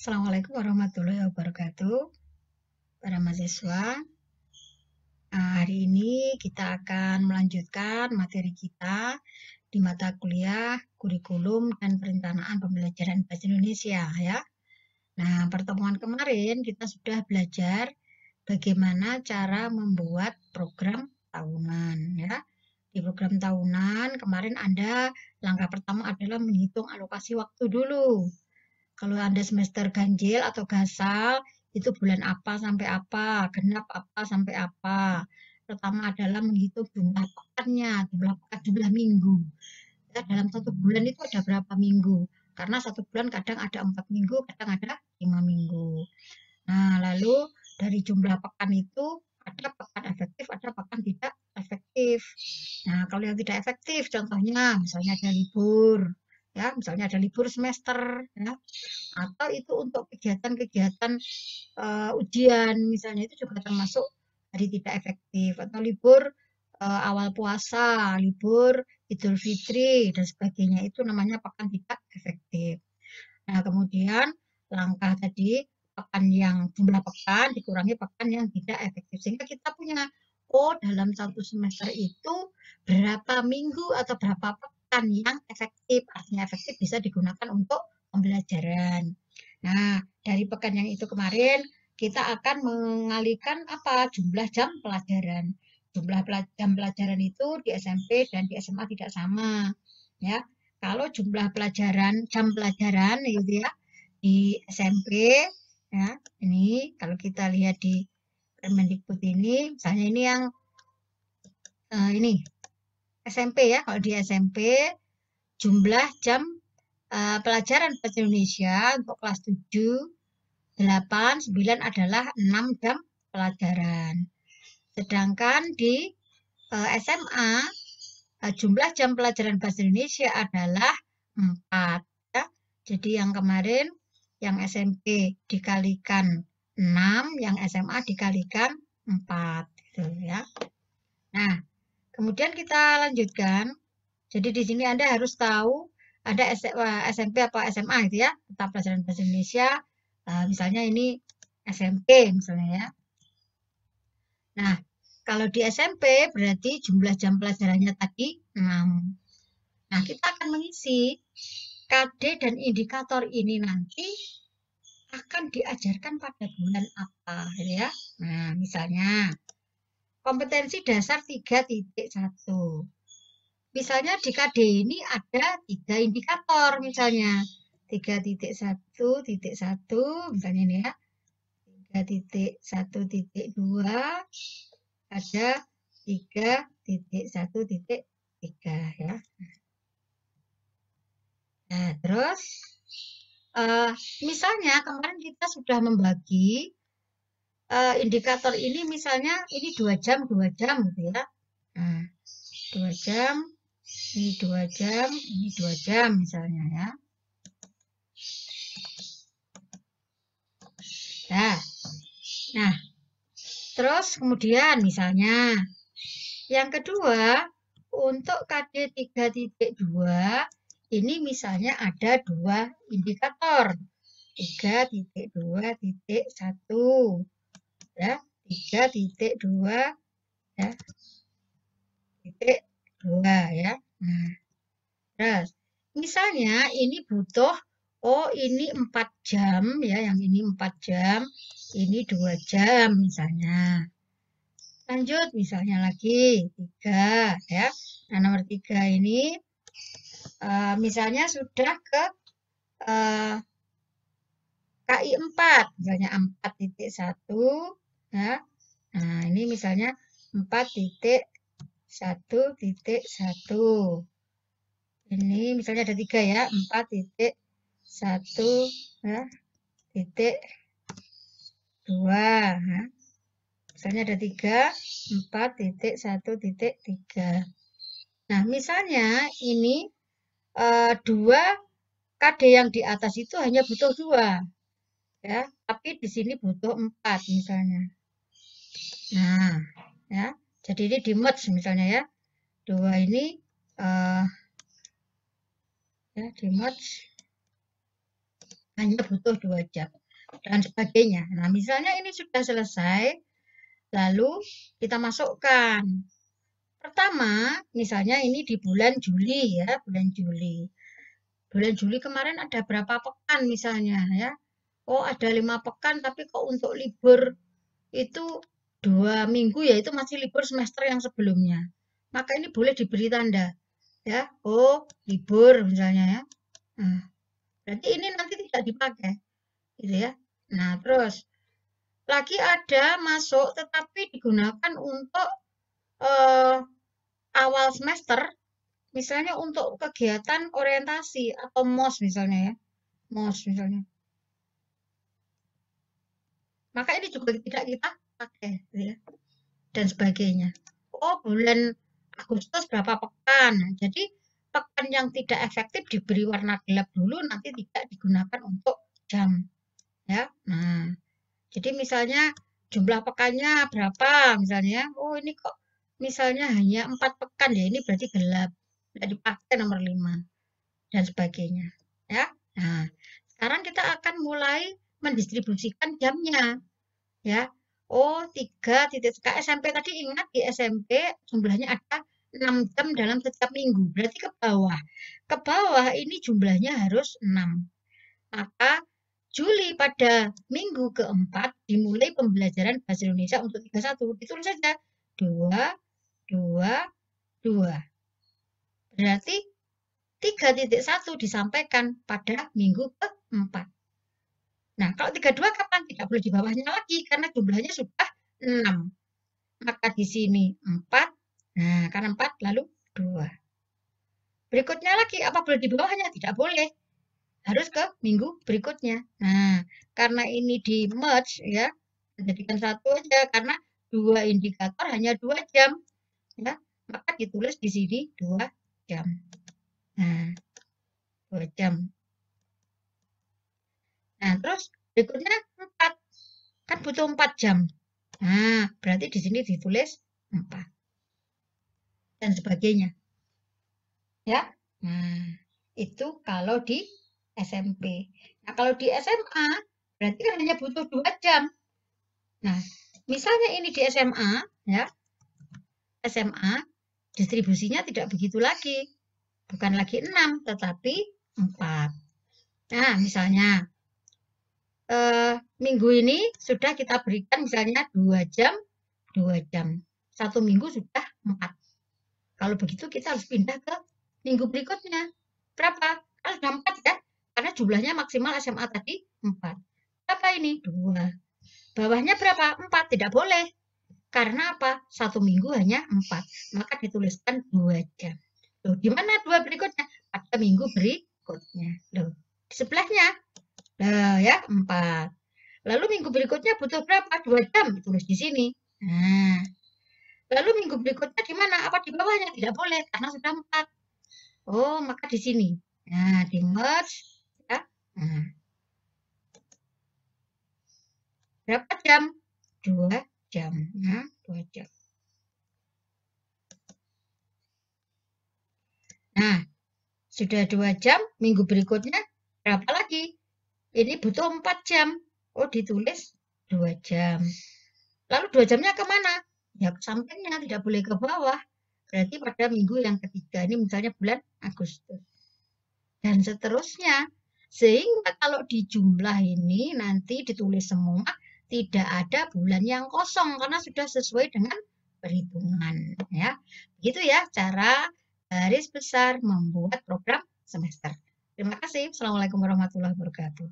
Assalamualaikum warahmatullahi wabarakatuh, para mahasiswa. Hari ini kita akan melanjutkan materi kita di mata kuliah kurikulum dan perencanaan pembelajaran bahasa Indonesia ya. Nah, pertemuan kemarin kita sudah belajar bagaimana cara membuat program tahunan ya. Di program tahunan kemarin langkah pertama adalah menghitung alokasi waktu dulu. Kalau Anda semester ganjil atau gasal, itu bulan apa sampai apa, genap apa sampai apa. Pertama adalah menghitung jumlah pekannya, jumlah minggu. Ya, dalam satu bulan itu ada berapa minggu? Karena satu bulan kadang ada 4 minggu, kadang ada 5 minggu. Nah, lalu dari jumlah pekan itu ada pekan efektif, ada pekan tidak efektif. Nah, kalau yang tidak efektif, contohnya misalnya ada libur, ya, misalnya ada libur semester, ya, atau itu untuk kegiatan-kegiatan ujian, misalnya itu juga termasuk hari tidak efektif, atau libur awal puasa, libur Idul Fitri, dan sebagainya, itu namanya pekan tidak efektif. Nah, kemudian langkah tadi, pekan yang jumlah pekan dikurangi pekan yang tidak efektif. Sehingga kita punya, dalam satu semester itu berapa minggu atau berapa pekan yang efektif. Artinya efektif bisa digunakan untuk pembelajaran. Nah, dari pekan yang itu kemarin, kita akan mengalihkan jumlah jam pelajaran. Jumlah jam pelajaran itu di SMP dan di SMA tidak sama. Ya, kalau jumlah jam pelajaran gitu ya, di SMP, ya, ini kalau kita lihat di Permendikbud ini, misalnya ini yang ini SMP ya, kalau di SMP jumlah jam pelajaran bahasa Indonesia untuk kelas 7, 8, 9 adalah 6 jam pelajaran. Sedangkan di SMA jumlah jam pelajaran bahasa Indonesia adalah 4 ya. Jadi yang kemarin yang SMP dikalikan 6, yang SMA dikalikan 4 gitu ya. Nah, kemudian kita lanjutkan. Jadi di sini Anda harus tahu ada SMP apa SMA gitu ya, tentang pelajaran bahasa Indonesia. Misalnya ini SMP misalnya ya. Nah, kalau di SMP berarti jumlah jam pelajarannya tadi 6. Nah, kita akan mengisi KD dan indikator ini nanti akan diajarkan pada bulan apa ya. Nah, misalnya kompetensi dasar 3.1. Misalnya di KD ini ada 3 indikator misalnya. 3.1.1 misalnya ini ya. 3.1.2 ada 3.1.3 ya. Nah, terus misalnya kemarin kita sudah membagi indikator ini, misalnya ini 2 jam gitu ya. Nah, 2 jam, ini 2 jam, ini 2 jam misalnya ya. Nah, terus kemudian misalnya yang kedua, untuk KD 3.2 ini misalnya ada 2 indikator. 3.2.1 ya, 3.2 ya, titik 2 ya. Nah, terus misalnya ini butuh, ini 4 jam ya, yang ini 4 jam, ini 2 jam misalnya. Lanjut misalnya lagi 3 ya. Nah, nomor 3 ini misalnya sudah ke KI 4, misalnya 4.1 ya. Nah, ini misalnya 4.1.1. Ini misalnya ada 3 ya, 4.1 ya, titik 2 ya. Misalnya ada 3, 4.1.3. Nah, misalnya ini 2 KD yang di atas itu hanya butuh 2 ya, tapi di sini butuh 4 misalnya. Nah, ya, jadi ini di merge misalnya ya. 2 ini ya di merge hanya butuh 2 jam, dan sebagainya. Nah, misalnya ini sudah selesai, lalu kita masukkan. Pertama, misalnya ini di bulan Juli ya, bulan Juli. Bulan Juli kemarin ada berapa pekan misalnya ya. Oh, ada 5 pekan, tapi kok untuk libur itu 2 minggu ya, itu masih libur semester yang sebelumnya. Maka ini boleh diberi tanda ya. Oh, libur misalnya ya. Nah, berarti ini nanti tidak dipakai gitu ya. Nah, terus lagi ada masuk tetapi digunakan untuk eh, awal semester, misalnya untuk kegiatan orientasi atau MOS misalnya ya. MOS misalnya. Maka ini juga tidak kita pakai gitu ya. Dan sebagainya. Oh, bulan Agustus berapa pekan. Jadi pekan yang tidak efektif diberi warna gelap dulu, nanti tidak digunakan untuk jam ya. Nah, jadi misalnya jumlah pekannya berapa misalnya. Oh, ini kok misalnya hanya 4 pekan ya, ini berarti gelap. Tidak dipakai nomor 5 dan sebagainya. Ya. Nah, sekarang kita akan mulai mendistribusikan jamnya. Ya. Oh, 3 titik SMP tadi, ingat di SMP jumlahnya ada 6 jam dalam setiap minggu. Berarti ke bawah. Ke bawah ini jumlahnya harus 6. Maka Juli pada minggu keempat dimulai pembelajaran bahasa Indonesia untuk 31. Ditulis saja 2, 2, 2. Berarti 3.1 disampaikan pada minggu keempat. Nah, kalau 32 kapan? Tidak boleh di bawahnya lagi karena jumlahnya sudah 6. Maka di sini 4. Nah, karena 4 lalu 2. Berikutnya lagi, apa boleh di bawahnya? Tidak boleh. Harus ke minggu berikutnya. Nah, karena ini di merge ya, jadikan satu aja karena 2 indikator hanya 2 jam. Ya, maka ditulis di sini 2 jam. Nah, 2 jam. Nah, terus berikutnya 4. Kan butuh 4 jam. Nah, berarti di sini ditulis 4. Dan sebagainya. Ya. Nah, itu kalau di SMP. Nah, kalau di SMA, berarti kan hanya butuh 2 jam. Nah, misalnya ini di SMA, ya. SMA, distribusinya tidak begitu lagi. Bukan lagi 6, tetapi 4. Nah, misalnya, minggu ini sudah kita berikan misalnya 2 jam, 2 jam. 1 minggu sudah 4. Kalau begitu kita harus pindah ke minggu berikutnya. Berapa? Kan sudah 4 ya. Karena jumlahnya maksimal SMA tadi 4. Berapa ini? 2. Bawahnya berapa? 4. Tidak boleh. Karena apa? 1 minggu hanya 4. Maka dituliskan 2 jam. Loh, di mana 2 berikutnya? Pada minggu berikutnya. Loh, di sebelahnya. Loh, ya, 4. Lalu minggu berikutnya butuh berapa? 2 jam. Ditulis di sini. Nah, lalu minggu berikutnya di mana? Apa di bawahnya? Tidak boleh, karena sudah 4. Oh, maka di sini. Nah, di merge. Ya. Nah. Berapa jam? 2 jam. Nah, 2 jam. Nah, sudah 2 jam, minggu berikutnya berapa lagi? Ini butuh 4 jam. Oh, ditulis 2 jam. Lalu 2 jamnya kemana? Ya, ke sampingnya, tidak boleh ke bawah. Berarti pada minggu yang ketiga, ini misalnya bulan Agustus. Dan seterusnya. Sehingga kalau di jumlah ini nanti ditulis semua, tidak ada bulan yang kosong karena sudah sesuai dengan perhitungan. Ya, begitu ya cara garis besar membuat program semester. Terima kasih. Assalamualaikum warahmatullahi wabarakatuh.